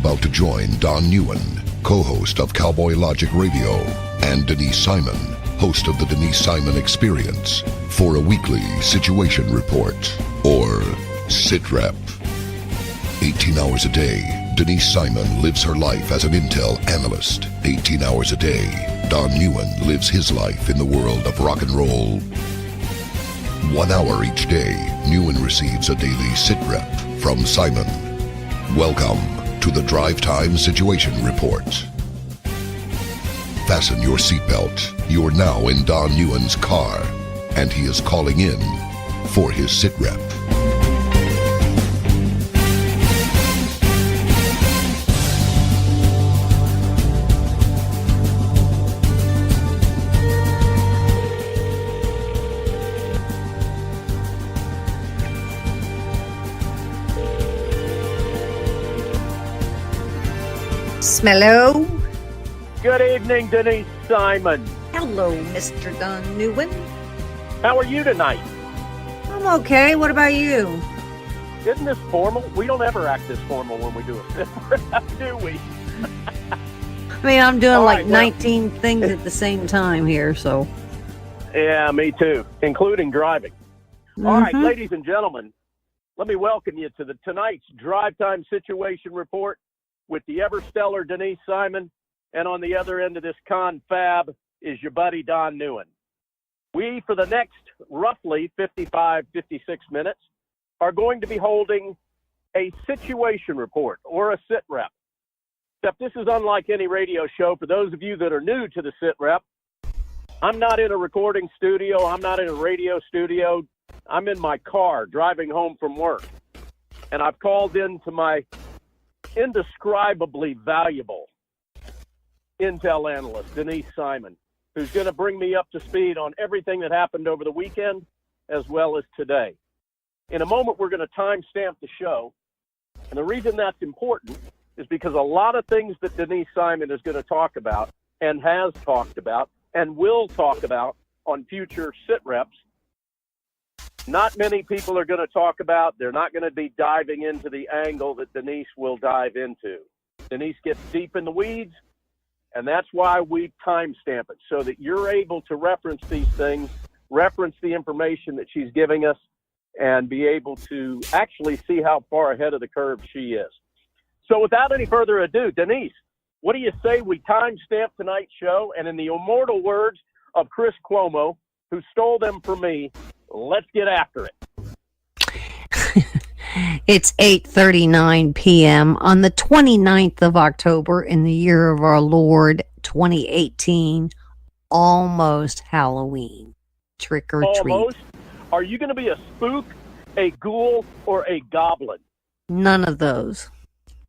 about to join Don Neuen, co-host of Cowboy Logic Radio, and Denise Simon, host of the Denise Simon Experience, for a weekly situation report, or SITREP. 18 hours a day, Denise Simon lives her life as an Intel Analyst. 18 hours a day, Don Neuen lives his life in the world of rock and roll. 1 hour each day, Neuen receives a daily SITREP from Simon. Welcome to the Drive Time Situation Report. Fasten your seatbelt. You're now in Don Neuen's car, and he is calling in for his SITREP. Hello. Good evening, Denise Simon. Hello, Mr. Don Neuen. How are you tonight? I'm okay. What about you? Isn't this formal? We don't ever act this formal when we do it, do we? I mean, I'm doing 19 things at the same time here, so. Yeah, me too, including driving. Mm-hmm. All right, ladies and gentlemen, let me welcome you to tonight's Drive Time Situation Report with the ever-stellar Denise Simon, and on the other end of this confab is your buddy Don Neuen. We, for the next roughly 55, 56 minutes, are going to be holding a situation report, or a SITREP. Except this is unlike any radio show. For those of you that are new to the SITREP, I'm not in a recording studio. I'm not in a radio studio. I'm in my car driving home from work. And I've called into my indescribably valuable Intel Analyst, Denise Simon, who's going to bring me up to speed on everything that happened over the weekend as well as today. In a moment, we're going to timestamp the show. And the reason that's important is because a lot of things that Denise Simon is going to talk about and has talked about and will talk about on future SITREPs, not many people are going to talk about. They're not going to be diving into the angle that Denise will dive into. Denise gets deep in the weeds, and that's why we timestamp it, so that you're able to reference these things, reference the information that she's giving us, and be able to actually see how far ahead of the curve she is. So without any further ado, Denise, what do you say we timestamp tonight's show? And in the immortal words of Chris Cuomo, who stole them from me, let's get after it. It's 8:39 p.m. on the 29th of October in the year of our Lord 2018, almost Halloween. Trick or treat. Almost? Are you going to be a spook, a ghoul, or a goblin? None of those.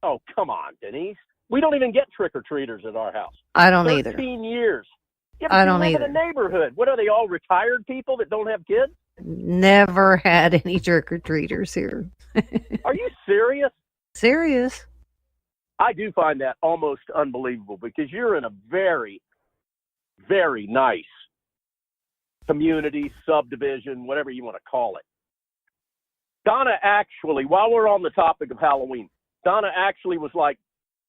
Oh, come on, Denise. We don't even get trick-or-treaters at our house. I don't either. 13 years. Yeah, I don't live either. in a neighborhood. What are they, all retired people that don't have kids? Never had any trick-or-treaters here. Are you serious? Serious? I do find that almost unbelievable because you're in a very, very nice community, subdivision, whatever you want to call it. Donna actually, while we're on the topic of Halloween, Donna actually was like,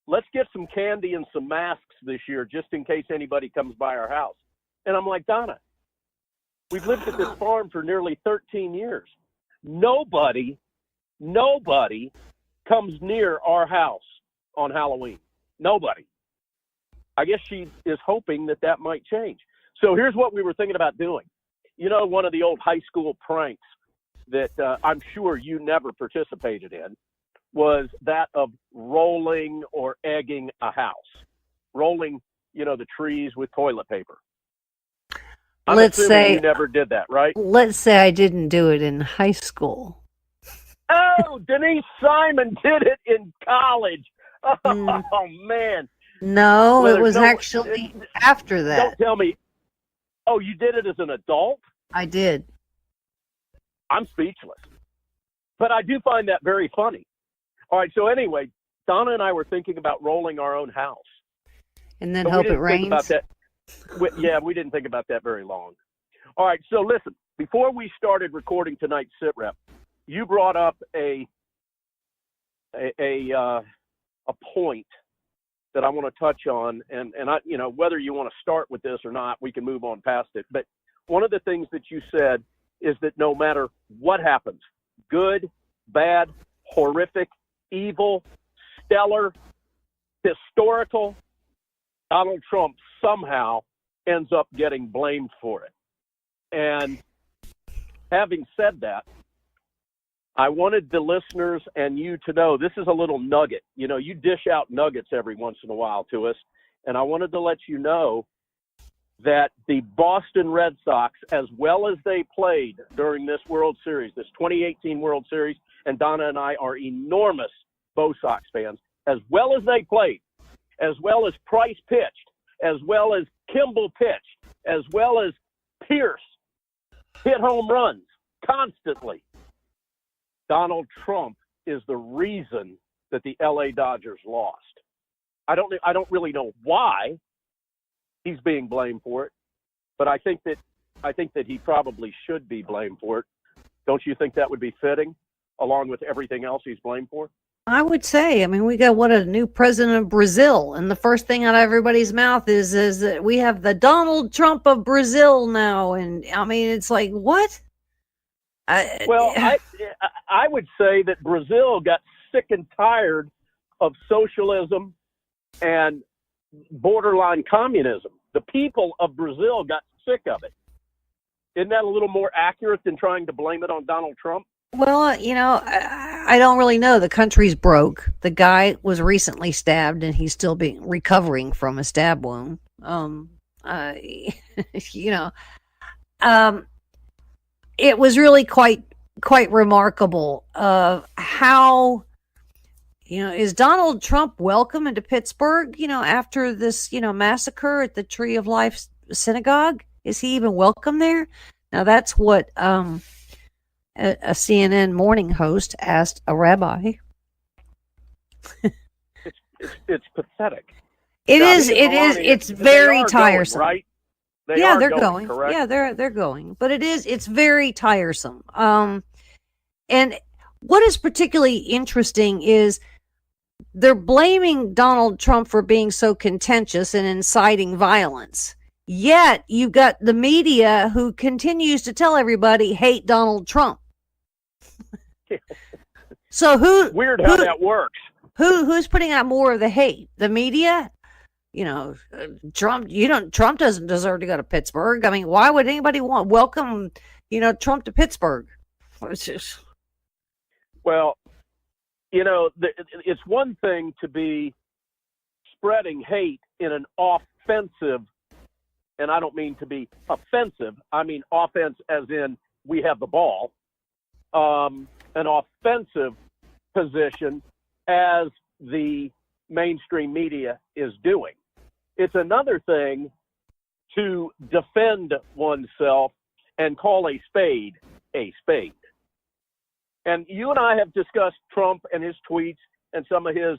let's get some candy and some masks this year just in case anybody comes by our house. And I'm like, Donna, we've lived at this farm for nearly 13 years. Nobody comes near our house on Halloween. Nobody. I guess she is hoping that might change. So here's what we were thinking about doing. You know, one of the old high school pranks that I'm sure you never participated in was that of rolling or egging a house. Rolling, the trees with toilet paper. Let's say you never did that, right? Let's say I didn't do it in high school. Oh, Denise Simon did it in college. Oh, man. No, it was actually after that. Don't tell me. Oh, you did it as an adult? I did. I'm speechless. But I do find that very funny. All right, so anyway, Donna and I were thinking about rolling our own house. And then hope it rains? We didn't think about that very long. All right, so listen, before we started recording tonight's SITREP, you brought up a a point that I want to touch on, and I, whether you want to start with this or not, we can move on past it. But one of the things that you said is that no matter what happens, good, bad, horrific, evil, stellar, historical, Donald Trump somehow ends up getting blamed for it. And having said that, I wanted the listeners and you to know this is a little nugget. You dish out nuggets every once in a while to us, and I wanted to let you know that the Boston Red Sox, as well as they played during this World Series, this 2018 World Series, and Donna and I are enormous Bo Sox fans, as well as they played, as well as Price pitched, as well as Kimball pitched, as well as Pierce hit home runs constantly. Donald Trump is the reason that the LA Dodgers lost. I don't really know why he's being blamed for it, but I think that he probably should be blamed for it. Don't you think that would be fitting, along with everything else he's blamed for? I would say, we got a new president of Brazil, and the first thing out of everybody's mouth is that we have the Donald Trump of Brazil now, and it's like, what? I would say that Brazil got sick and tired of socialism and borderline communism. The people of Brazil got sick of it. Isn't that a little more accurate than trying to blame it on Donald Trump? Well, I don't really know. The country's broke. The guy was recently stabbed, and he's still recovering from a stab wound. It was really quite remarkable of how, is Donald Trump welcome into Pittsburgh, after this, massacre at the Tree of Life synagogue? Is he even welcome there? Now, that's what a CNN morning host asked a rabbi. It's pathetic. It's very tiresome. Going, right? They're going. Correct? Yeah, they're going. But it's very tiresome. And what is particularly interesting is they're blaming Donald Trump for being so contentious and inciting violence. Yet you've got the media who continues to tell everybody hate Donald Trump. So weird how that works. Who's putting out more of the hate? The media? Trump. Trump doesn't deserve to go to Pittsburgh. Why would anybody welcome Trump to Pittsburgh? Well, it's one thing to be spreading hate in an offensive, and I don't mean to be offensive. I mean offense as in we have the ball, an offensive position as the mainstream media is doing. It's another thing to defend oneself and call a spade a spade. And you and I have discussed Trump and his tweets and some of his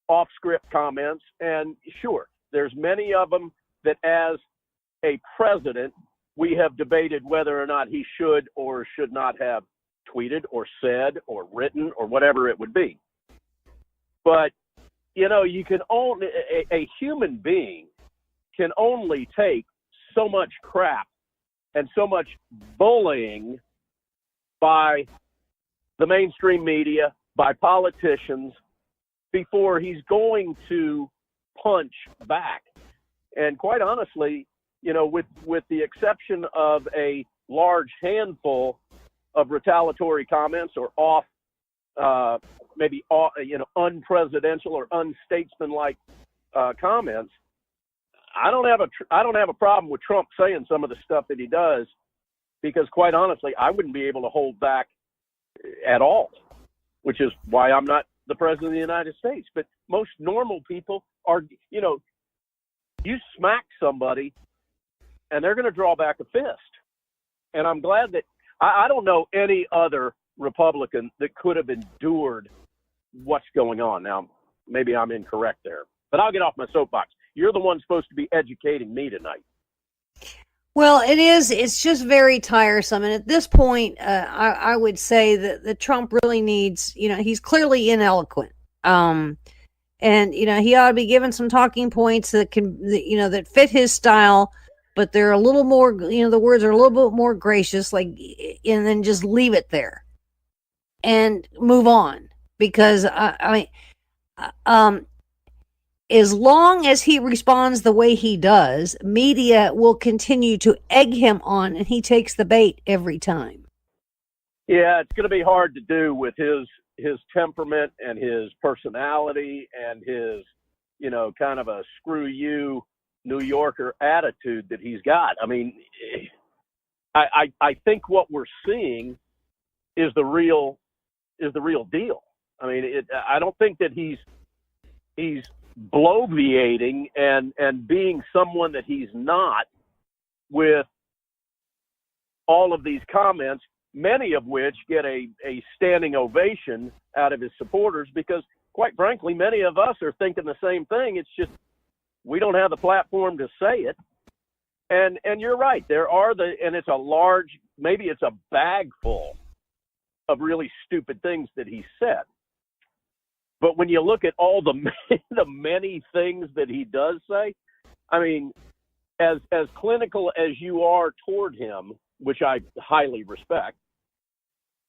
off-script comments, and sure, there's many of them that as a president, we have debated whether or not he should or should not have tweeted or said or written or whatever it would be. But, you can only, a human being can only take so much crap and so much bullying by the mainstream media, by politicians, before he's going to punch back. And quite honestly, with the exception of a large handful of retaliatory comments or unpresidential or unstatesmanlike comments, I don't have a problem with Trump saying some of the stuff that he does, because quite honestly, I wouldn't be able to hold back at all, which is why I'm not the president of the United States. But most normal people are, you smack somebody and they're going to draw back a fist. And I'm glad that I don't know any other Republican that could have endured what's going on. Now, maybe I'm incorrect there, but I'll get off my soapbox. You're the one supposed to be educating me tonight. Well, it is. It's just very tiresome. And at this point, I would say that Trump really needs, he's clearly ineloquent. And And, he ought to be given some talking points that fit his style, but they're a little more, the words are a little bit more gracious, and then just leave it there and move on. Because, as long as he responds the way he does, media will continue to egg him on, and he takes the bait every time. Yeah, it's going to be hard to do with his temperament and his personality and his, kind of a screw you New Yorker attitude that he's got. I mean, I think what we're seeing is the real deal. I mean, I don't think that he's bloviating and being someone that he's not with all of these comments, many of which get a standing ovation out of his supporters, because quite frankly, many of us are thinking the same thing. It's just, we don't have the platform to say it. And you're right. And it's a large, maybe it's a bag full of really stupid things that he said. But when you look at all the many things that he does say, I mean, as clinical as you are toward him, which I highly respect,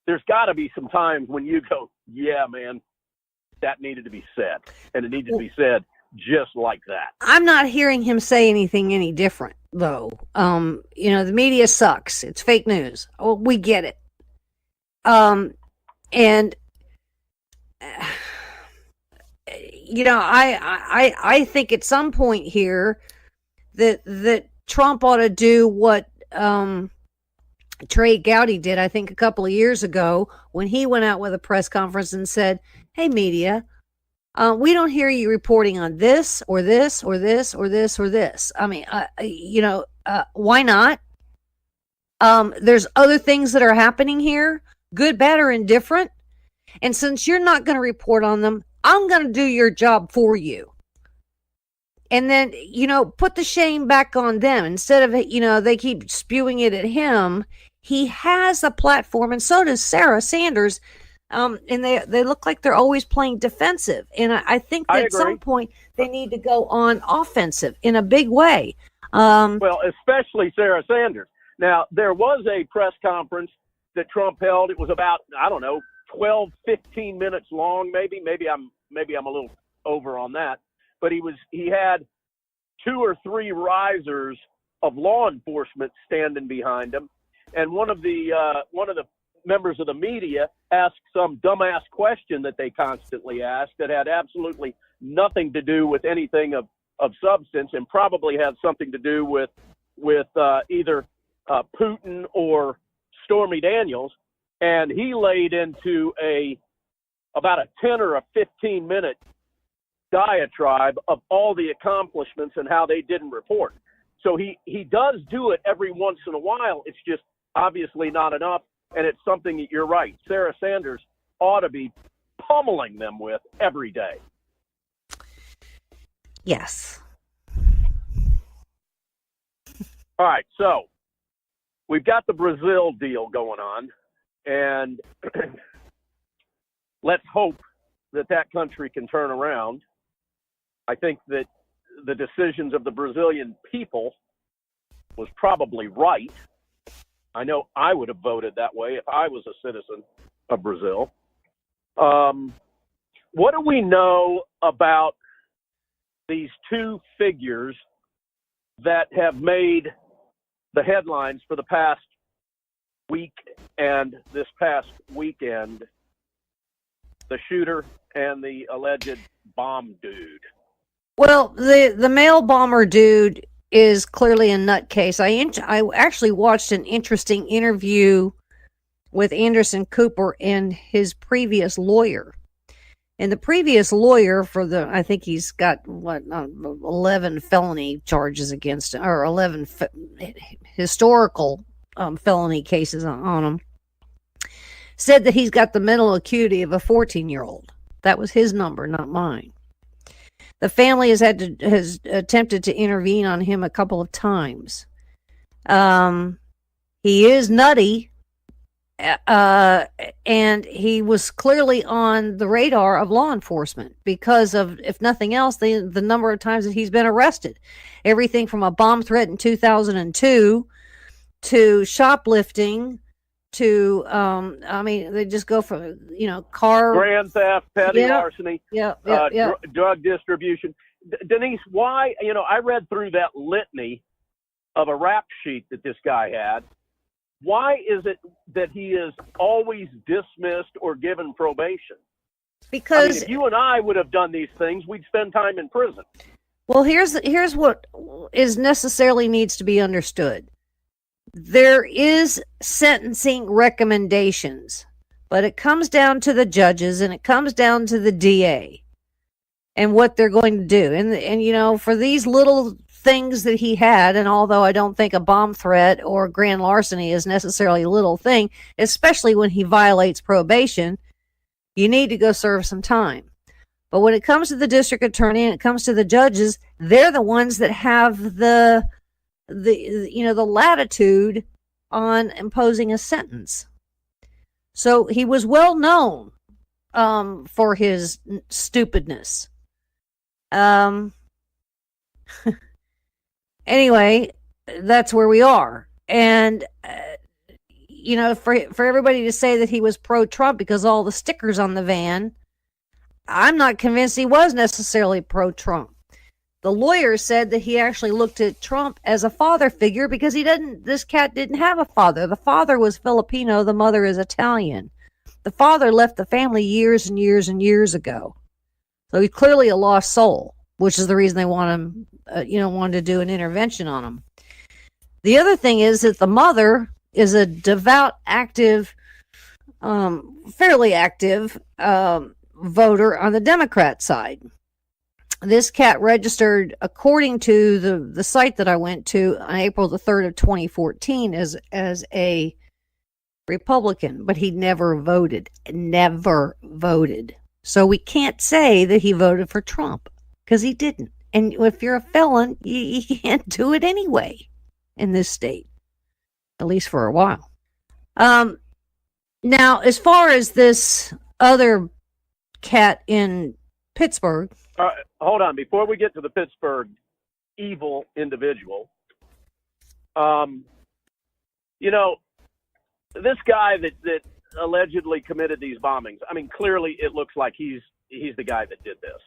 there's got to be some times when you go, yeah, man, that needed to be said. And it needed to be said just like that. I'm not hearing him say anything any different, though. The media sucks. It's fake news. Oh, we get it. I think at some point here that Trump ought to do what Trey Gowdy did, I think, a couple of years ago when he went out with a press conference and said, hey, media, we don't hear you reporting on this or this or this or this or this. I mean, why not? There's other things that are happening here, good, bad, or indifferent. And since you're not going to report on them, I'm going to do your job for you. And then, put the shame back on them. Instead of, they keep spewing it at him. He has a platform, and so does Sarah Sanders. And they look like they're always playing defensive. And I think that at some point they need to go on offensive in a big way. Well, especially Sarah Sanders. Now, there was a press conference that Trump held. It was about, 12, 15 minutes long, maybe. Maybe I'm a little over on that. But he had 2 or 3 risers of law enforcement standing behind him, and one of the members of the media asked some dumbass question that they constantly ask that had absolutely nothing to do with anything of substance, and probably had something to do with either Putin or Stormy Daniels, and he laid into about a 10 or a 15 minute diatribe of all the accomplishments and how they didn't report. So he does do it every once in a while. It's just obviously not enough, and it's something that you're right, Sarah Sanders ought to be pummeling them with every day. Yes. All right, so we've got the Brazil deal going on, and let's hope that country can turn around. I think that the decisions of the Brazilian people was probably right. I know I would have voted that way if I was a citizen of Brazil. What do we know about these 2 figures that have made the headlines for the past week and this past weekend? The shooter and the alleged bomb dude. Well, the mail bomber dude is clearly a nutcase. I actually watched an interesting interview with Anderson Cooper and his previous lawyer. And the previous lawyer I think he's got 11 felony charges against him, or 11 historical felony cases on him. Said that he's got the mental acuity of a 14-year-old. That was his number, not mine. The family has attempted to intervene on him a couple of times. He is nutty, and he was clearly on the radar of law enforcement because of, if nothing else, the number of times that he's been arrested. Everything from a bomb threat in 2002 to shoplifting to, I mean, they just go from, car. Grand theft, petty larceny, drug distribution. Denise, why, I read through that litany of a rap sheet that this guy had. Why is it that he is always dismissed or given probation? Because if you and I would have done these things, we'd spend time in prison. Well, here's what is necessarily needs to be understood. There is sentencing recommendations, but it comes down to the judges and it comes down to the DA and what they're going to do. And for these little things that he had, and although I don't think a bomb threat or grand larceny is necessarily a little thing, especially when he violates probation, you need to go serve some time. But when it comes to the district attorney and it comes to the judges, they're the ones that have the latitude on imposing a sentence. So he was well known for his stupidness. Anyway, that's where we are. And, for everybody to say that he was pro-Trump because all the stickers on the van, I'm not convinced he was necessarily pro-Trump. The lawyer said that he actually looked at Trump as a father figure because this cat didn't have a father. The father was Filipino, the mother is Italian. The father left the family years and years and years ago. So he's clearly a lost soul, which is the reason they want him, wanted to do an intervention on him. The other thing is that the mother is a devout, active, fairly active voter on the Democrat side. This cat registered, according to the site that I went to, on April the 3rd of 2014 as a Republican, but he never voted. So we can't say that he voted for Trump because he didn't. And if you're a felon, you can't do it anyway in this state, at least for a while. Now, as far as this other cat in Pittsburgh. Hold on. Before we get to the Pittsburgh evil individual, this guy that allegedly committed these bombings, I mean, clearly it looks like he's the guy that did this.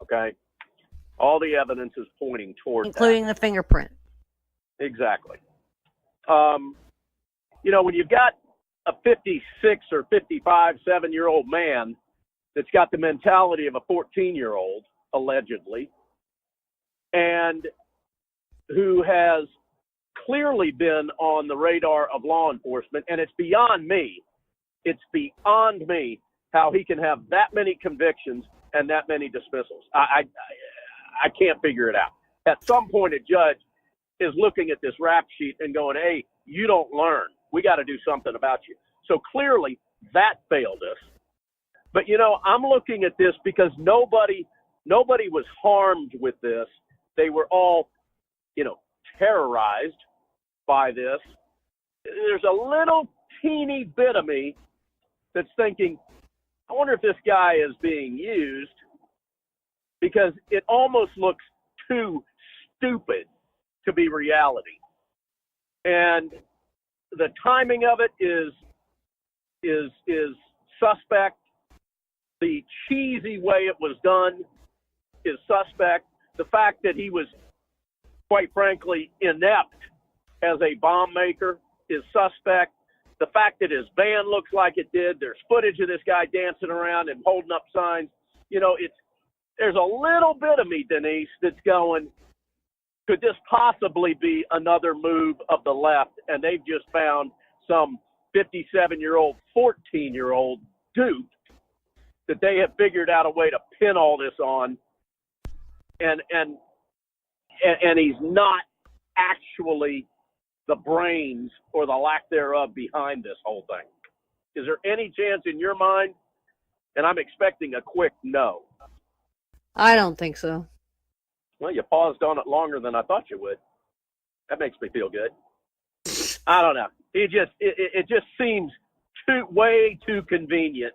Okay? All the evidence is pointing toward including the fingerprint. Exactly. When you've got a 56 or 55, 7-year-old man that's got the mentality of a 14-year-old, allegedly, and who has clearly been on the radar of law enforcement, and it's beyond me how he can have that many convictions and that many dismissals. I can't figure it out. At some point, a judge is looking at this rap sheet and going, hey, you don't learn. We got to do something about you. So clearly that failed us. But, I'm looking at this because nobody was harmed with this. They were all, terrorized by this. There's a little teeny bit of me that's thinking, I wonder if this guy is being used, because it almost looks too stupid to be reality. And the timing of it is suspect. The cheesy way it was done is suspect. The fact that he was, quite frankly, inept as a bomb maker is suspect. The fact that his van looks like it did, there's footage of this guy dancing around and holding up signs. There's a little bit of me, Denise, that's going, could this possibly be another move of the left? And they've just found some 57-year-old, 14-year-old dupe that they have figured out a way to pin all this on. And he's not actually the brains or the lack thereof behind this whole thing. Is there any chance in your mind? And I'm expecting a quick no. I don't think so. Well, you paused on it longer than I thought you would. That makes me feel good. I don't know. It just seems way too convenient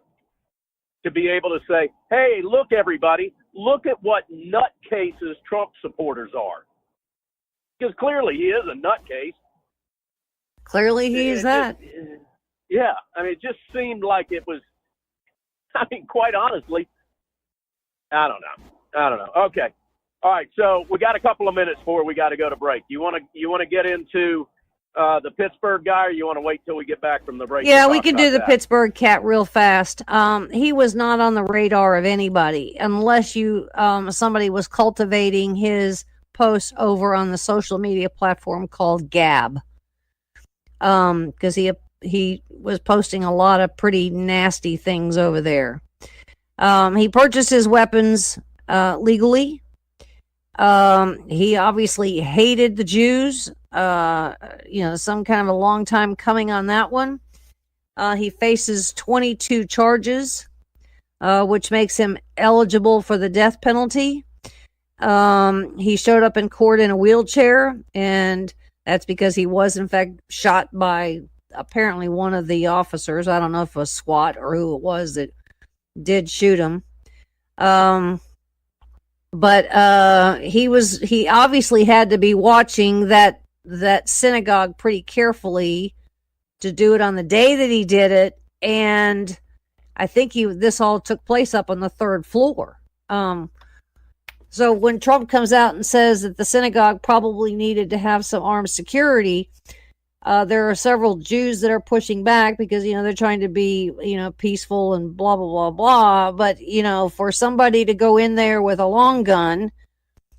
to be able to say, hey, look, everybody, look at what nutcases Trump supporters are. Because clearly he is a nutcase. Clearly he is that. Yeah. I mean, it just seemed like it was, I mean, quite honestly, I don't know. Okay. All right. So we got a couple of minutes before we got to go to break. You want to get into the Pittsburgh guy, or you want to wait till we get back from the break? Yeah, we can do the Pittsburgh cat real fast. He was not on the radar of anybody unless somebody was cultivating his posts over on the social media platform called Gab. Because he was posting a lot of pretty nasty things over there. He purchased his weapons legally. He obviously hated the Jews. Some kind of a long time coming on that one. He faces 22 charges, which makes him eligible for the death penalty. He showed up in court in a wheelchair, and that's because he was in fact shot by apparently one of the officers. I don't know if it was SWAT or who it was that did shoot him. But he obviously had to be watching that synagogue pretty carefully to do it on the day that he did it. And I think this all took place up on the third floor. So when Trump comes out and says that the synagogue probably needed to have some armed security, there are several Jews that are pushing back because, they're trying to be, peaceful and blah, blah, blah, blah. But, for somebody to go in there with a long gun,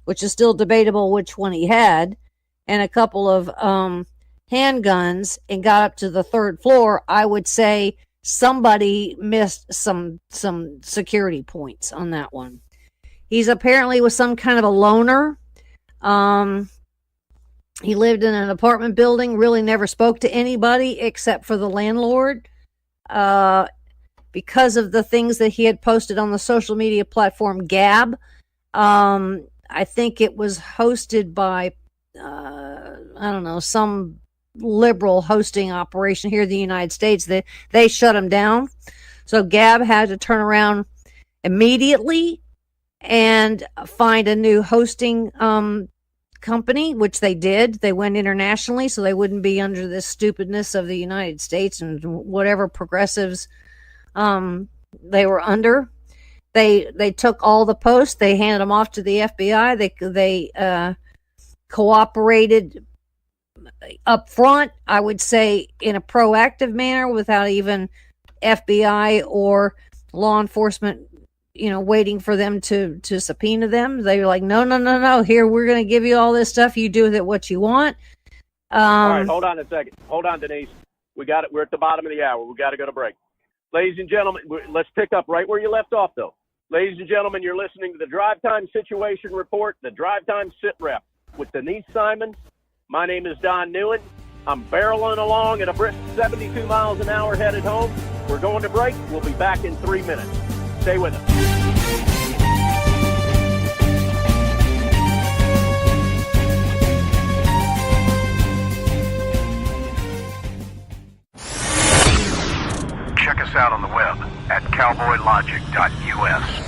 which is still debatable which one he had, and a couple of handguns and got up to the third floor, I would say somebody missed some security points on that one. He's apparently was some kind of a loner. He lived in an apartment building, really never spoke to anybody except for the landlord. Because of the things that he had posted on the social media platform Gab. I think it was hosted by, some liberal hosting operation here in the United States. They shut him down. So Gab had to turn around immediately and find a new hosting company, which they did. They went internationally so they wouldn't be under this stupidness of the United States and whatever progressives they were under. They took all the posts, they handed them off to the FBI. They cooperated up front, I would say, in a proactive manner without even FBI or law enforcement waiting for them to subpoena them. They were like, no, here, we're going to give you all this stuff, you do with it what you want. All right, hold on a second. Hold on, Denise. We got it. We're at the bottom of the hour. We got to go to break. Ladies and gentlemen, let's pick up right where you left off, though. Ladies and gentlemen, you're listening to the Drive Time Situation Report, the Drive Time SITREP with Denise Simon. My name is Don Neuen. I'm barreling along at a brisk 72 miles an hour headed home. We're going to break. We'll be back in 3 minutes. Stay with us. Check us out on the web at cowboylogic.us.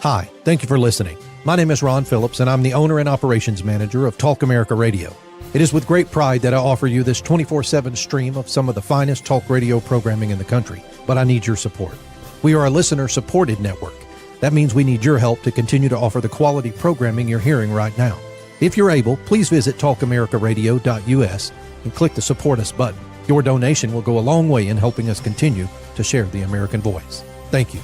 Hi, thank you for listening. My name is Ron Phillips, and I'm the owner and operations manager of Talk America Radio. It is with great pride that I offer you this 24/7 stream of some of the finest talk radio programming in the country, but I need your support. We are a listener-supported network. That means we need your help to continue to offer the quality programming you're hearing right now. If you're able, please visit talkamericaradio.us and click the Support Us button. Your donation will go a long way in helping us continue to share the American voice. Thank you.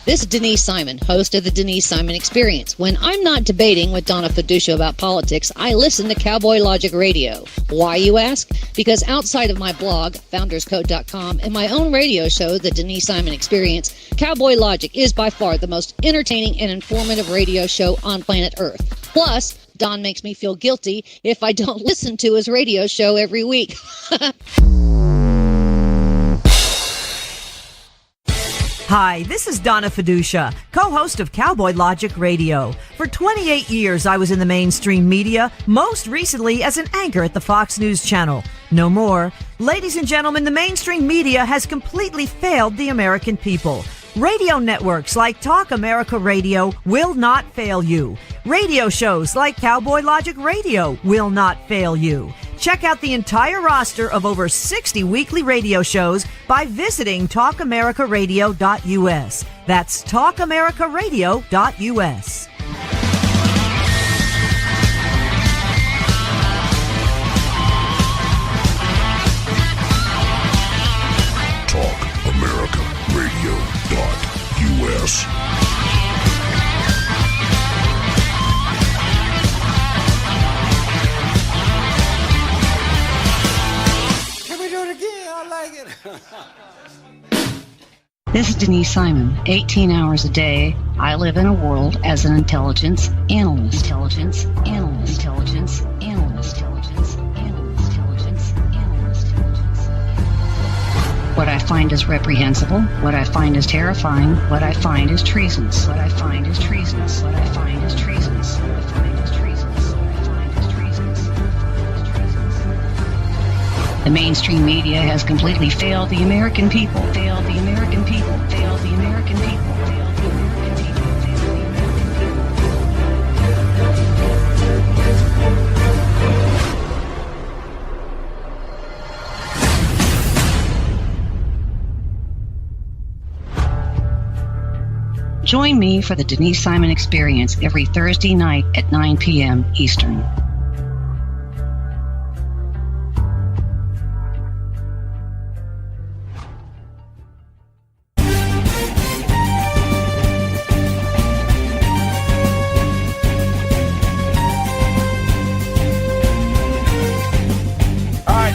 This is Denise Simon, host of the Denise Simon Experience. When I'm not debating with Donna Fiducia about politics, I listen to Cowboy Logic Radio. Why, you ask? Because outside of my blog, founderscode.com, and my own radio show, the Denise Simon Experience, Cowboy Logic is by far the most entertaining and informative radio show on planet Earth. Plus, Don makes me feel guilty if I don't listen to his radio show every week. Hi, this is Donna Fiducia, co-host of Cowboy Logic Radio. For 28 years, I was in the mainstream media, most recently as an anchor at the Fox News Channel. No more. Ladies and gentlemen, the mainstream media has completely failed the American people. Radio networks like Talk America Radio will not fail you. Radio shows like Cowboy Logic Radio will not fail you. Check out the entire roster of over 60 weekly radio shows by visiting talkamericaradio.us. That's talkamericaradio.us. TalkAmericaRadio.us. This is Denise Simon. 18 hours a day, I live in a world as an intelligence analyst. Intelligence analyst. Intelligence analyst. Intelligence analyst. Intelligence analyst. What I find is reprehensible. What I find is terrifying. What I find is treasonous. What I find is treasonous. What I find is treasonous. What I find is treasonous. What I find is treasonous. The mainstream media has completely failed the American people. Failed the American people. Failed the American people. Failed the American people. Failed the American people. Join me for the Denise Simon Experience every Thursday night at 9 p.m. Eastern.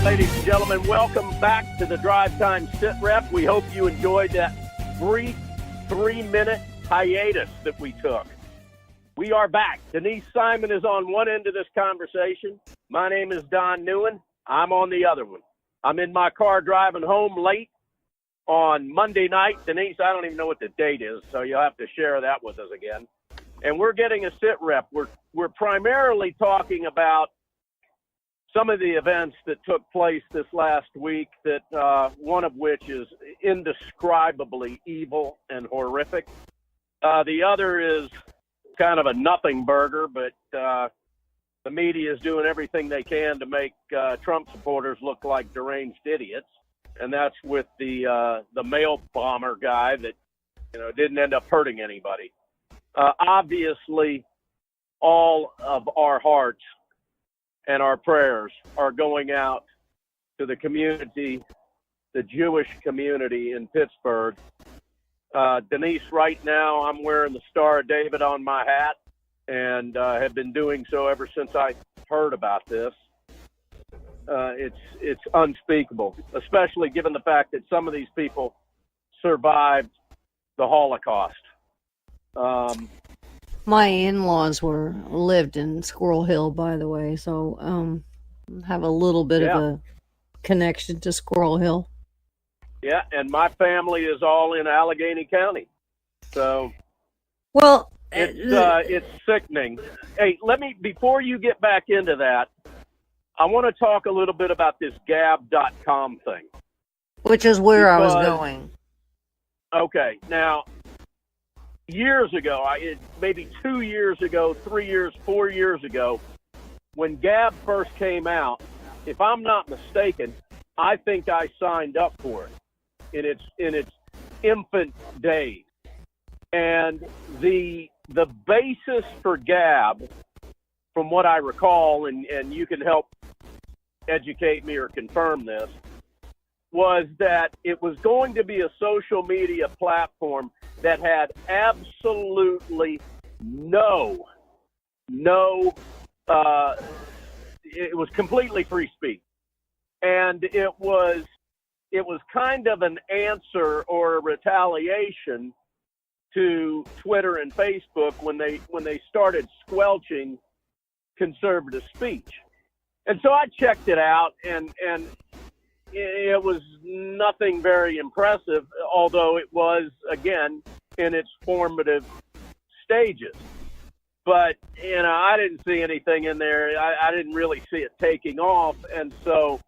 Ladies and gentlemen, welcome back to the Drive Time SITREP. We hope you enjoyed that brief 3-minute hiatus that we took. We are back. Denise Simon is on one end of this conversation. My name is Don Neuen. I'm on the other one. I'm in my car driving home late on Monday night. Denise, I don't even know what the date is, so you'll have to share that with us again. And we're getting a SITREP. We're primarily talking about some of the events that took place this last week, that one of which is indescribably evil and horrific. The other is kind of a nothing burger, but the media is doing everything they can to make Trump supporters look like deranged idiots. And that's with the mail bomber guy that, didn't end up hurting anybody. Obviously, all of our hearts and our prayers are going out to the community, the Jewish community in Pittsburgh. Denise, right now I'm wearing the Star of David on my hat and have been doing so ever since I heard about this. It's unspeakable, especially given the fact that some of these people survived the Holocaust. My in-laws lived in Squirrel Hill, by the way, so have a little bit of a connection to Squirrel Hill. Yeah, and my family is all in Allegheny County, so well, it's sickening. Hey, before you get back into that, I want to talk a little bit about this Gab.com thing, which is where I was going. Okay, now, years ago, maybe 2 years ago, 3 years, 4 years ago, when Gab first came out, if I'm not mistaken, I think I signed up for it in its infant days. And the basis for Gab, from what I recall, and you can help educate me or confirm this, was that it was going to be a social media platform that had absolutely no, it was completely free speech. And it was kind of an answer or a retaliation to Twitter and Facebook when they started squelching conservative speech. And so I checked it out, and it was nothing very impressive, although it was, again, in its formative stages. But, I didn't see anything in there. I didn't really see it taking off. And so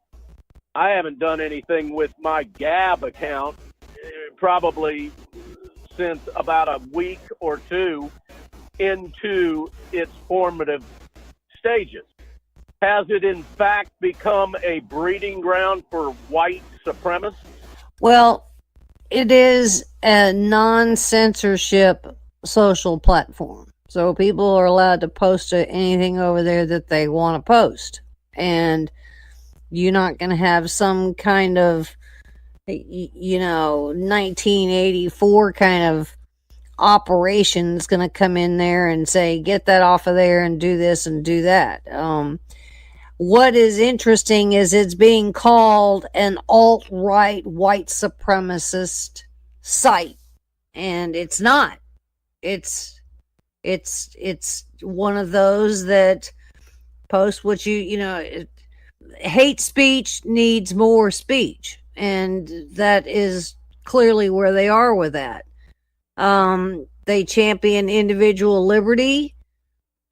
I haven't done anything with my Gab account probably since about a week or two into its formative stages. Has it, in fact, become a breeding ground for white supremacists? Well, it is a non-censorship social platform. So people are allowed to post anything over there that they want to post. And you're not going to have some kind of, 1984 kind of operation that's going to come in there and say, get that off of there and do this and do that. What is interesting is it's being called an alt-right white supremacist site, and it's not. It's one of those that post what hate speech needs more speech, and that is clearly where they are with that. They champion individual liberty,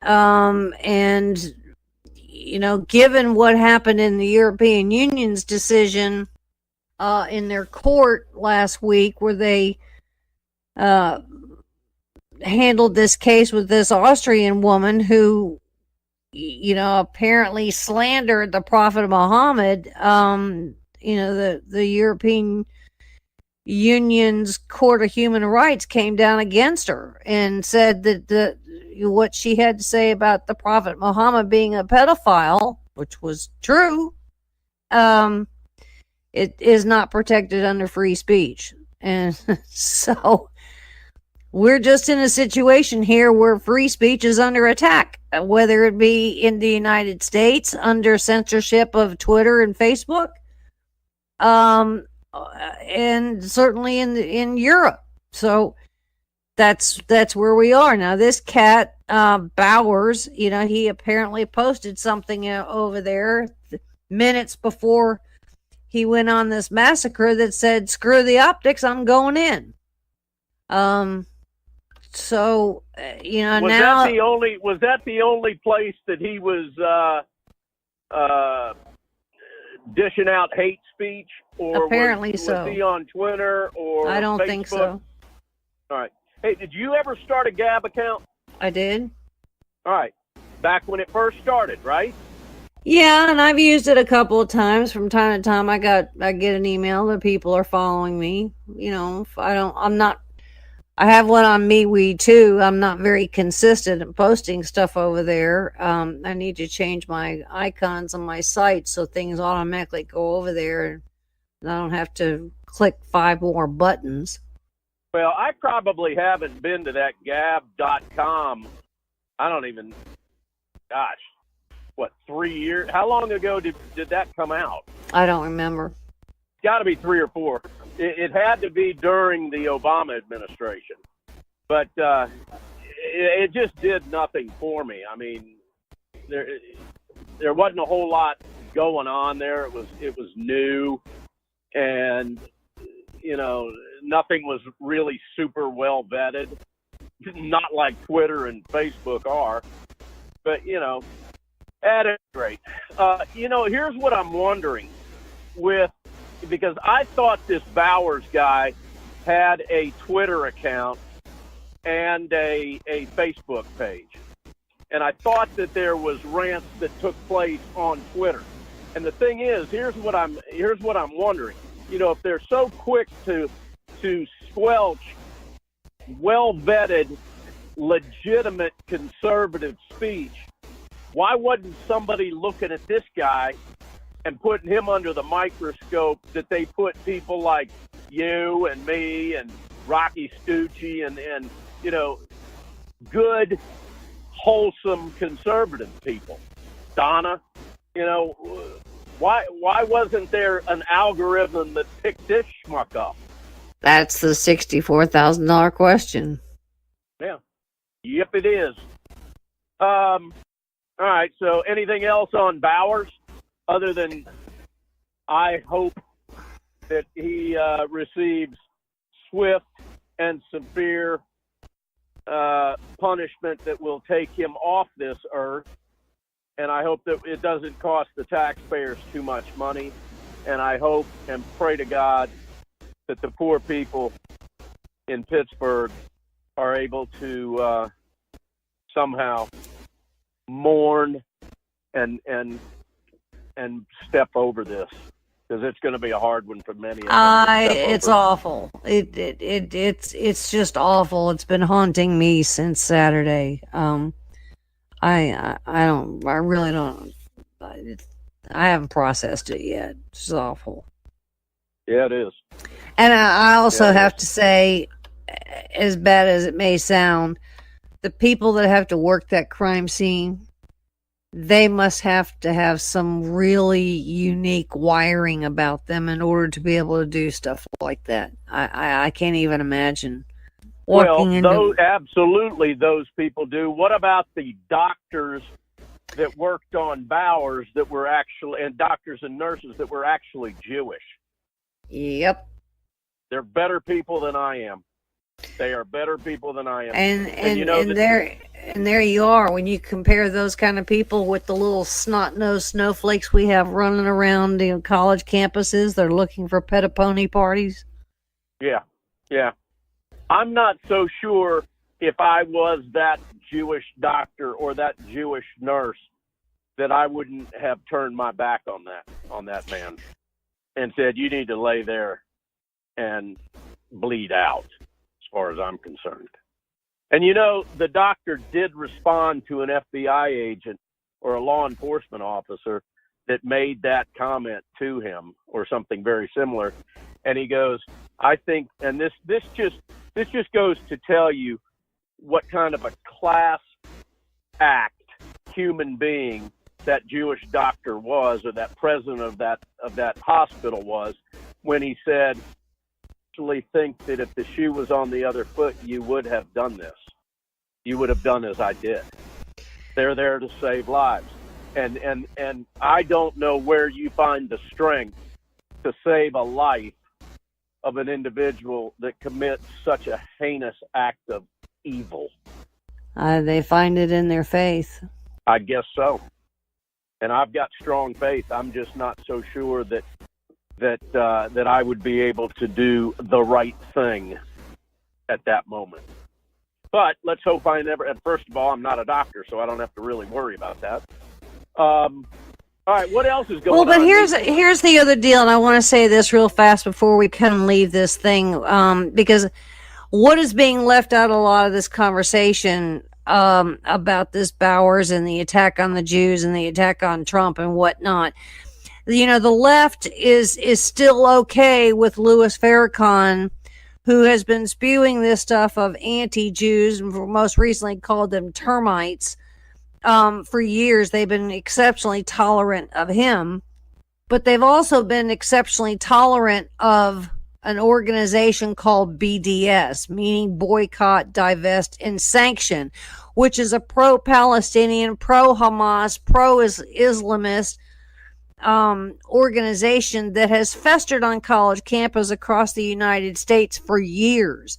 and given what happened in the European Union's decision in their court last week, where they handled this case with this Austrian woman who, apparently slandered the Prophet Muhammad, the European Union's Court of Human Rights came down against her and said that what she had to say about the Prophet Muhammad being a pedophile, which was true, it is not protected under free speech. And so we're just in a situation here where free speech is under attack, whether it be in the United States under censorship of Twitter and Facebook, and certainly in Europe. So that's where we are now. This cat, Bowers, he apparently posted something over there minutes before he went on this massacre that said, "Screw the optics, I'm going in." So now was that the only place that he was dishing out hate speech, or apparently was so. he on Twitter or I don't Facebook? think so. All right. Hey, did you ever start a Gab account? I did. All right. Back when it first started, right? Yeah, and I've used it a couple of times. From time to time, I get an email that people are following me. I have one on MeWe too. I'm not very consistent in posting stuff over there. I need to change my icons on my site so things automatically go over there, and I don't have to click 5 more buttons. Well, I probably haven't been to that gab.com. I don't even, 3 years? How long ago did that come out? I don't remember. It's got to be 3 or 4. It had to be during the Obama administration. But it just did nothing for me. I mean, there wasn't a whole lot going on there. It was new, and nothing was really super well vetted. Not like Twitter and Facebook are, but at any rate, here's what I'm wondering because I thought this Bowers guy had a Twitter account and a Facebook page. And I thought that there was rants that took place on Twitter. And the thing is, here's what I'm wondering. If they're so quick to squelch well-vetted, legitimate conservative speech, why wasn't somebody looking at this guy and putting him under the microscope that they put people like you and me and Rocky Stucci and good, wholesome conservative people? Donna, why wasn't there an algorithm that picked this schmuck up? That's the $64,000 question. Yeah. Yep, it is. All right, so anything else on Bowers other than I hope that he receives swift and severe punishment that will take him off this earth. And I hope that it doesn't cost the taxpayers too much money. And I hope and pray to God that the poor people in Pittsburgh are able to somehow mourn and step over this, because it's going to be a hard one for many of them. It's awful. It's just awful. It's been haunting me since Saturday. I really don't. I haven't processed it yet. It's just awful. Yeah, it is. And I also have to say, as bad as it may sound, the people that have to work that crime scene, they must have to have some really unique wiring about them in order to be able to do stuff like that. I can't even imagine. Absolutely, those people do. What about the doctors that worked on Bowers that were actually, and doctors and nurses that were actually Jewish? Yep. They're better people than I am. They are better people than I am. And there you are, when you compare those kind of people with the little snot-nosed snowflakes we have running around college campuses. They're looking for pet-a-pony parties. Yeah. I'm not so sure if I was that Jewish doctor or that Jewish nurse that I wouldn't have turned my back on that man and said, you need to lay there and bleed out, as far as I'm concerned. And the doctor did respond to an FBI agent or a law enforcement officer that made that comment to him or something very similar. And he goes, I think, and this just goes to tell you what kind of a class act human being that Jewish doctor was, or that president of that hospital was, when he said, actually think that if the shoe was on the other foot, you would have done this. You would have done as I did. They're there to save lives. And I don't know where you find the strength to save a life of an individual that commits such a heinous act of evil. They find it in their faith. I guess so. And I've got strong faith. I'm just not so sure that I would be able to do the right thing at that moment. But let's hope I never. And first of all, I'm not a doctor, so I don't have to really worry about that. All right, what else is going on? Well, but here's the other deal, and I want to say this real fast before we kind of leave this thing, because what is being left out of a lot of this conversation about this Bowers and the attack on the Jews and the attack on Trump and whatnot. The left is still okay with Louis Farrakhan, who has been spewing this stuff of anti-Jews, and most recently called them termites. For years, they've been exceptionally tolerant of him, but they've also been exceptionally tolerant of an organization called BDS, meaning Boycott, Divest, and Sanction, which is a pro-Palestinian, pro-Hamas, pro-Islamist organization that has festered on college campuses across the United States for years.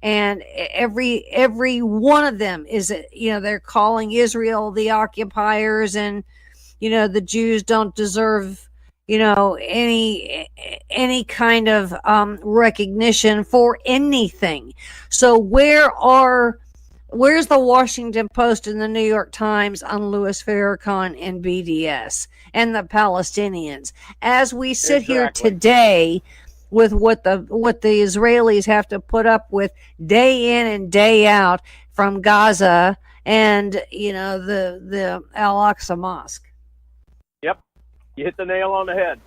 And every one of them is, they're calling Israel the occupiers, and, the Jews don't deserve, any kind of recognition for anything. So where's the Washington Post and the New York Times on Louis Farrakhan and BDS and the Palestinians? As we sit here today, with what the Israelis have to put up with day in and day out from Gaza and the Al-Aqsa Mosque. Yep, you hit the nail on the head.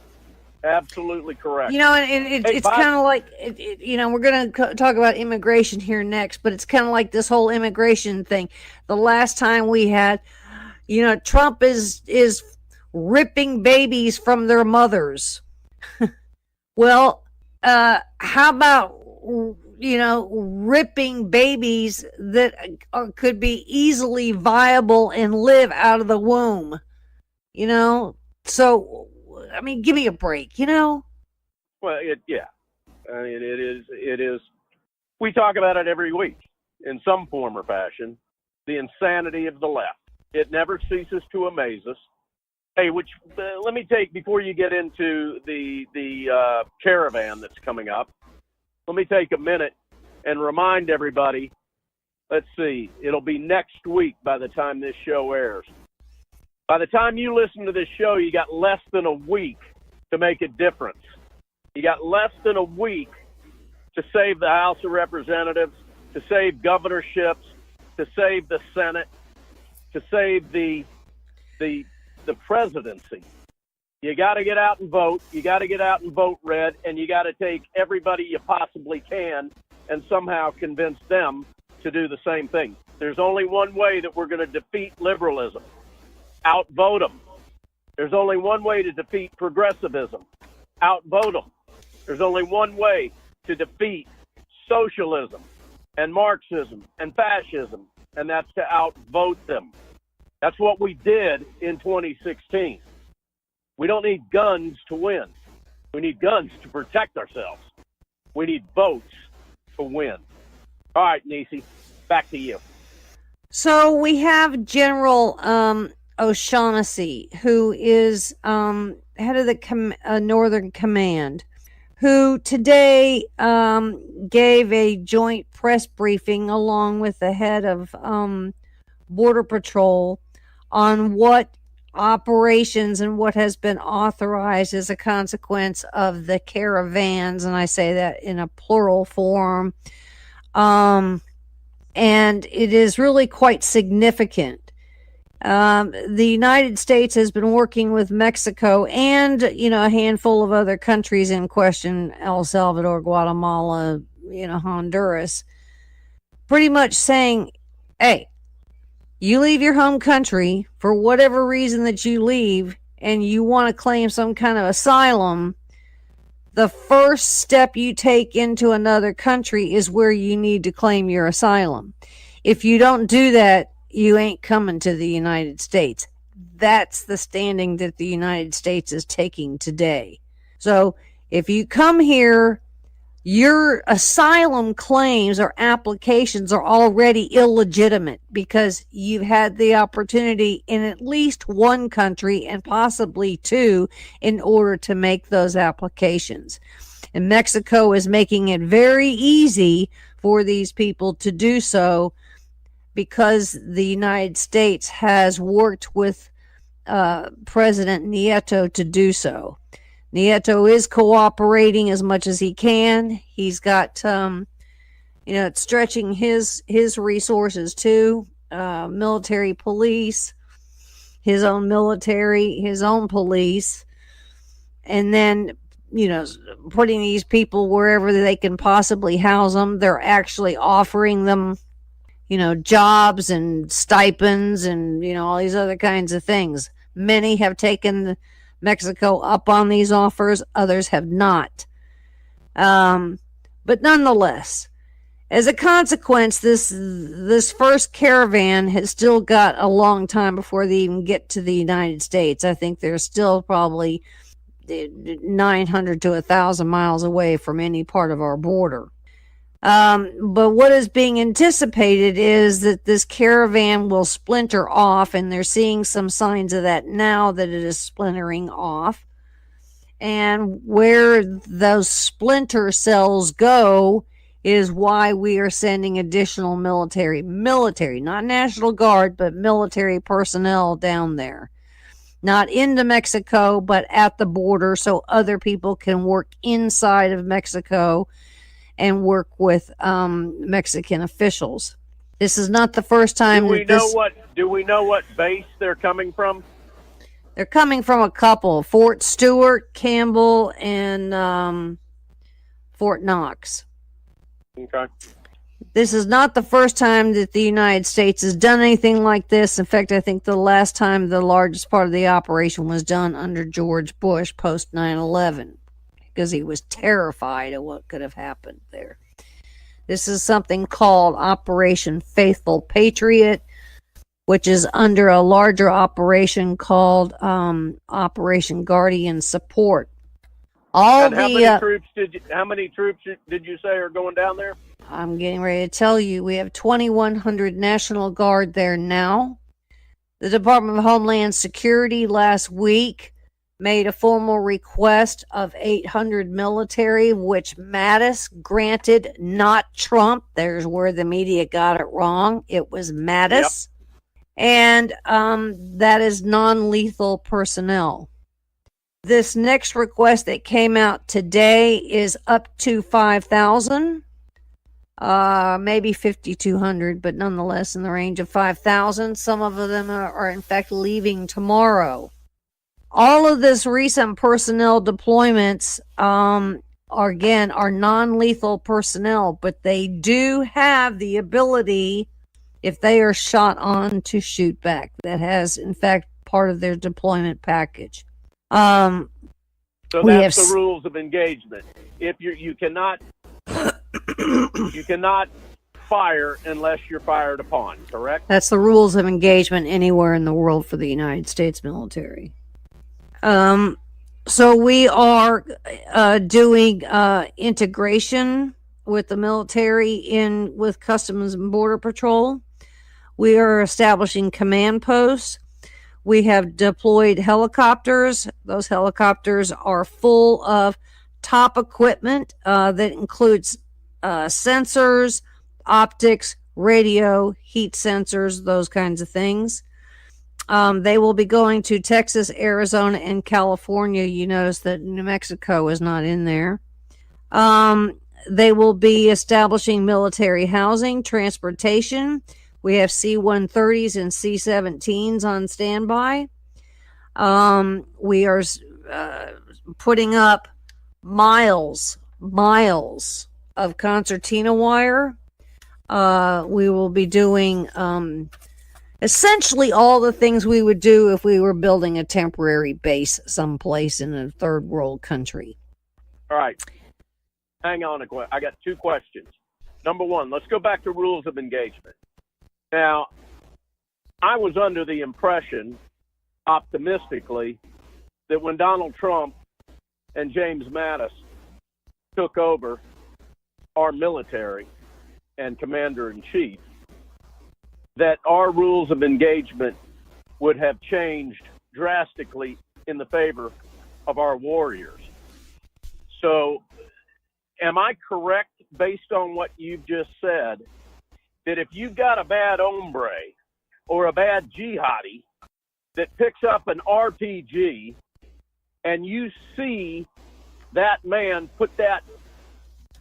Absolutely correct. It's kind of like we're going to talk about immigration here next, but it's kind of like this whole immigration thing. The last time we had, Trump is ripping babies from their mothers. Well. How about, ripping babies that could be easily viable and live out of the womb? So I mean, give me a break, you know? Well, yeah. I mean, it is. We talk about it every week in some form or fashion, the insanity of the left. It never ceases to amaze us. Hey, let me take, before you get into the caravan that's coming up, let me take a minute and remind everybody, let's see, it'll be next week by the time this show airs. By the time you listen to this show, you got less than a week to make a difference. You got less than a week to save the House of Representatives, to save governorships, to save the Senate, to save the presidency. You got to get out and vote. You got to get out and vote red, and you got to take everybody you possibly can and somehow convince them to do the same thing. There's only one way that we're going to defeat liberalism. Outvote them. There's only one way to defeat progressivism. Outvote them. There's only one way to defeat socialism and Marxism and fascism, and that's to outvote them. That's what we did in 2016. We don't need guns to win. We need guns to protect ourselves. We need votes to win. All right, Nisi, back to you. So we have General O'Shaughnessy, who is head of the Northern Command, who today gave a joint press briefing along with the head of Border Patrol on what operations and what has been authorized as a consequence of the caravans, and I say that in a plural form. And it is really quite significant. The United States has been working with Mexico and, a handful of other countries in question, El Salvador, Guatemala, Honduras, pretty much saying, hey, you leave your home country for whatever reason that you leave and you want to claim some kind of asylum, the first step you take into another country is where you need to claim your asylum. If you don't do that, you ain't coming to the United States. That's the standing that the United States is taking today. So if you come here, your asylum claims or applications are already illegitimate because you've had the opportunity in at least one country and possibly two in order to make those applications. And Mexico is making it very easy for these people to do so because the United States has worked with President Nieto to do so. Nieto is cooperating as much as he can. He's got, stretching his resources too. Military police, his own military, his own police, and then, putting these people wherever they can possibly house them. They're actually offering them, jobs and stipends and, all these other kinds of things. Many have taken Mexico up on these offers, others have not. But nonetheless, as a consequence, this first caravan has still got a long time before they even get to the United States. I think they're still probably 900 to 1,000 miles away from any part of our border. But what is being anticipated is that this caravan will splinter off, and they're seeing some signs of that now that it is splintering off. And where those splinter cells go is why we are sending additional military, not National Guard, but military personnel down there. Not into Mexico, but at the border so other people can work inside of Mexico and work with Mexican officials. This is not the first time. Do we know what base they're coming from? They're coming from a couple: Fort Stewart, Campbell, and Fort Knox. Okay. This is not the first time that the United States has done anything like this. In fact, I think the last time the largest part of the operation was done under George Bush post 9/11. Because he was terrified of what could have happened there. This is something called Operation Faithful Patriot. which is under a larger operation called Operation Guardian Support. How many troops did you say are going down there? I'm getting ready to tell you. We have 2,100 National Guard there now. The Department of Homeland Security last week made a formal request of 800 military, which Mattis granted, not Trump. There's where the media got it wrong. It was Mattis. Yep. And that is non-lethal personnel. This next request that came out today is up to 5,000, maybe 5,200, but nonetheless in the range of 5,000. Some of them are in fact leaving tomorrow. All of this recent personnel deployments are non-lethal personnel, but they do have the ability, if they are shot on, to shoot back. That has in fact part of their deployment package. So that's the rules of engagement. If you cannot fire unless you're fired upon, correct? That's the rules of engagement anywhere in the world for the United States military. So we are doing integration with the military with Customs and Border Patrol. We are establishing command posts. We have deployed helicopters. Those helicopters are full of top equipment that includes sensors, optics, radio, heat sensors, those kinds of things. They will be going to Texas, Arizona, and California. You notice that New Mexico is not in there. They will be establishing military housing, transportation. We have C-130s and C-17s on standby. We are putting up miles of concertina wire. We will be doing essentially all the things we would do if we were building a temporary base someplace in a third world country. All right. Hang on. I got two questions. Number one, let's go back to rules of engagement. Now, I was under the impression, optimistically, that when Donald Trump and James Mattis took over our military and commander-in-chief, that our rules of engagement would have changed drastically in the favor of our warriors. So, am I correct, based on what you've just said, that if you've got a bad hombre or a bad jihadi that picks up an RPG and you see that man put that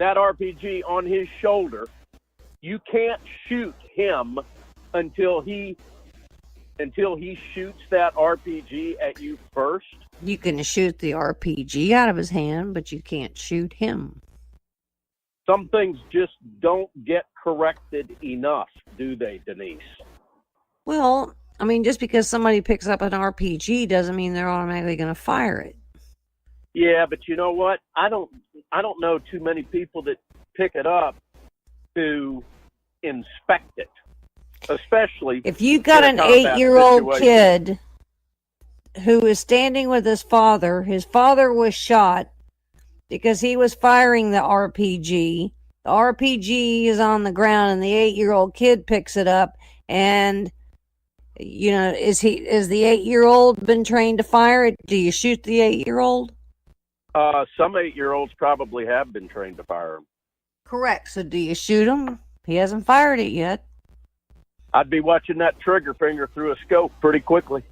RPG on his shoulder, you can't shoot him until he shoots that RPG at you first? You can shoot the RPG out of his hand, but you can't shoot him. Some things just don't get corrected enough, do they, Denise? Well, I mean, just because somebody picks up an RPG doesn't mean they're automatically going to fire it. Yeah, but you know what? I don't know too many people that pick it up to inspect it, especially if you got an 8-year-old kid who is standing with his father was shot because he was firing the RPG. The RPG is on the ground and the 8-year-old kid picks it up, and you know, is the 8-year-old been trained to fire it? Do you shoot the 8-year-old? Some 8-year-olds probably have been trained to fire them. Correct. So do you shoot him? He hasn't fired it yet. I'd be watching that trigger finger through a scope pretty quickly.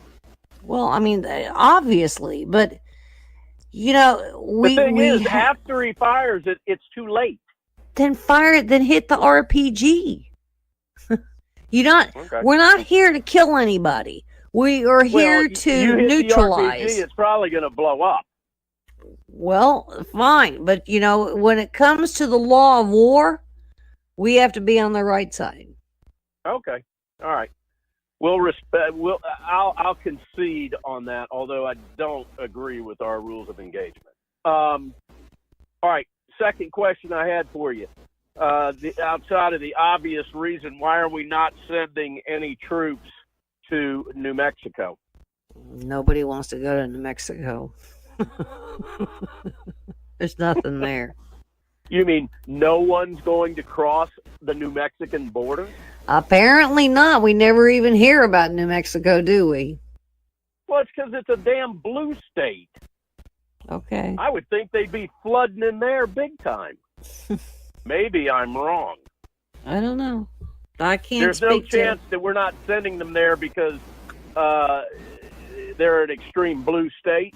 Well, I mean, obviously, but you know, the thing is, after he fires it, it's too late. Then fire it. Then hit the RPG. Okay. We're not here to kill anybody. We are here to neutralize. The RPG, it's probably going to blow up. Well, fine, but you know, when it comes to the law of war, we have to be on the right side. Okay, all right. I'll concede on that, although I don't agree with our rules of engagement. All right, second question I had for you. Outside of the obvious reason, why are we not sending any troops to New Mexico? Nobody wants to go to New Mexico. There's nothing there. You mean no one's going to cross the New Mexican border? Apparently not. We never even hear about New Mexico, do we? Well, it's because it's a damn blue state. Okay. I would think they'd be flooding in there big time. Maybe I'm wrong. I don't know. I can't There's no speak chance that we're not sending them there because they're an extreme blue state.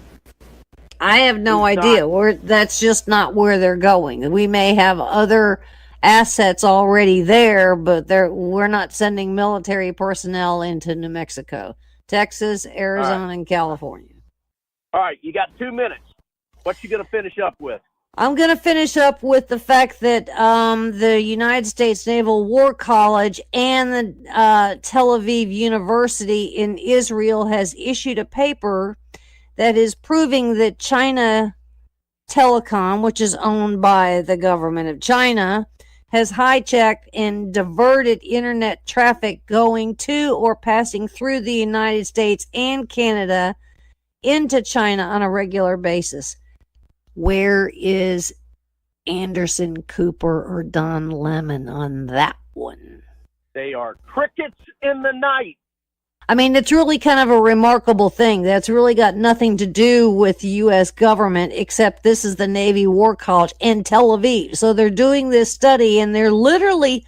I have no It's idea. That's just not where they're going. We may have other assets already there, but we're not sending military personnel into New Mexico, Texas, Arizona, and California. All right, you got 2 minutes. What you going to finish up with? I'm going to finish up with the fact that the United States Naval War College and the Tel Aviv University in Israel has issued a paper that is proving that China Telecom, which is owned by the government of China, has hijacked and diverted internet traffic going to or passing through the United States and Canada into China on a regular basis. Where is Anderson Cooper or Don Lemon on that one? They are crickets in the night. I mean, it's really kind of a remarkable thing. That's really got nothing to do with the U.S. government, except this is the Navy War College in Tel Aviv. So they're doing this study, and they're literally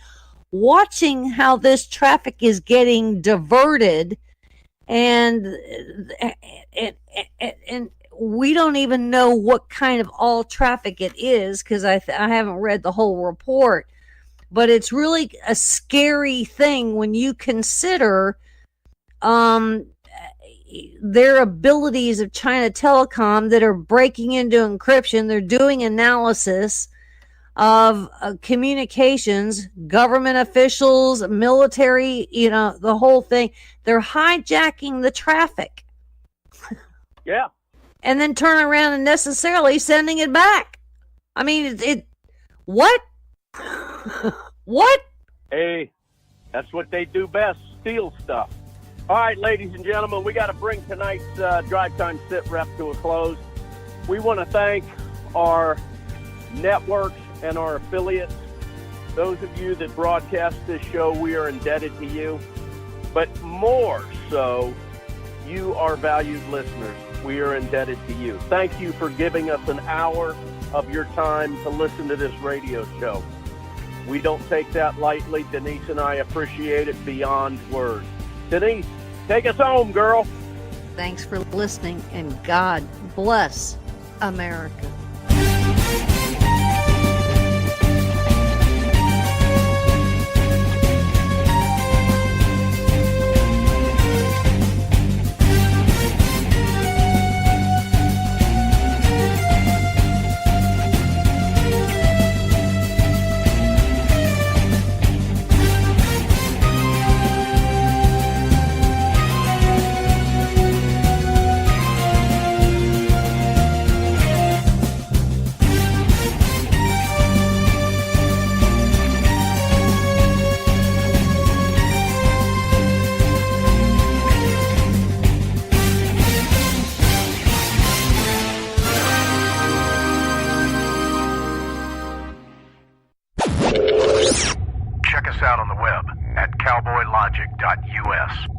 watching how this traffic is getting diverted, and we don't even know what kind of all traffic it is because I haven't read the whole report. But it's really a scary thing when you consider their abilities of China Telecom that are breaking into encryption. They're doing analysis of communications, government officials, military, the whole thing. They're hijacking the traffic. Yeah. And then turn around and necessarily sending it back. I mean, what? What? Hey, that's what they do best, steal stuff. All right, ladies and gentlemen, we got to bring tonight's Drive Time SITREP to a close. We want to thank our networks and our affiliates. Those of you that broadcast this show, we are indebted to you. But more so, you are valued listeners. We are indebted to you. Thank you for giving us an hour of your time to listen to this radio show. We don't take that lightly. Denise and I appreciate it beyond words. Denise, take us home, girl. Thanks for listening, and God bless America. Check us out on the web at cowboylogic.us.